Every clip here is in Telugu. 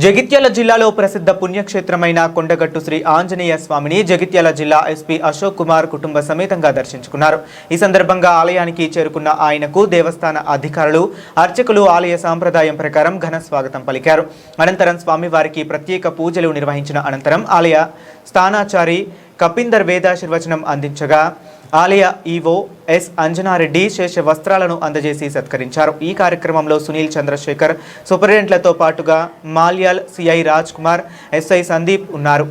జగిత్యాల జిల్లాలో ప్రసిద్ధ పుణ్యక్షేత్రమైన కొండగట్టు శ్రీ ఆంజనేయ స్వామిని జగిత్యాల జిల్లా ఎస్పీ అశోక్ కుమార్ కుటుంబ సమేతంగా దర్శించుకున్నారు। ఈ సందర్భంగా ఆలయానికి చేరుకున్న ఆయనకు దేవస్థాన అధికారులు, అర్చకులు ఆలయ సాంప్రదాయం ప్రకారం ఘన స్వాగతం పలికారు। అనంతరం స్వామివారికి ప్రత్యేక పూజలు నిర్వహించిన అనంతరం ఆలయ స్థానాచారి కపిందర్ వేదాశీర్వచనం అందించగా ఆలయ ఈవో ఎస్ అంజనారెడ్డి శేష వస్త్రాలను అందజేసి సత్కరించారు। ఈ కార్యక్రమంలో సునీల్ చంద్రశేఖర్, సూపరింటెండెంట్లతో పాటుగా మాల్యాల్, సిఐ రాజ్ కుమార్, ఎస్ఐ సందీప్ ఉన్నారు।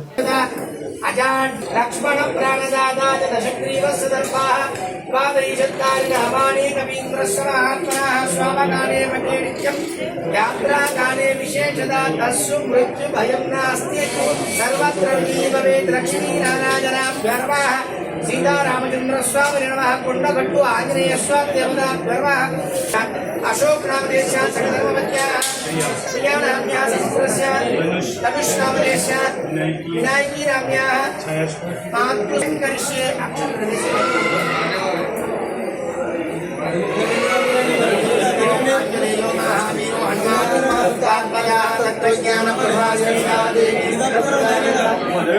सीतारामचंद्र स्वामी नमः कोंडगट्टु आंजनेय स्वामी देवता नमः अशोक नामदेशा सकलधर्मवत्या प्रियानाम्या संस्कृतस्य तमिश्नामदेशा विनायकी नाम्या मातृसंकर्ष्ये अक्षरदेशे आंजनेयो महावीरो हनुमात्मया तत्त्वज्ञान प्रभासयादि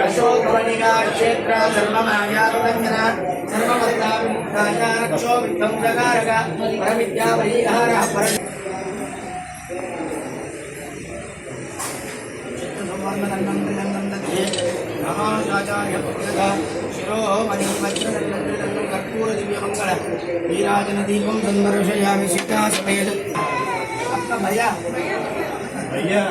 अशोकवनिका क्षेत्र सर्वमायातंजना सर्वमत्ताविमुक्ताया रक्षो विध्वंसकारक परविद्या परिहारः वीराजनदीपं संदर्शयामि सीता समेत अपना भैया भैया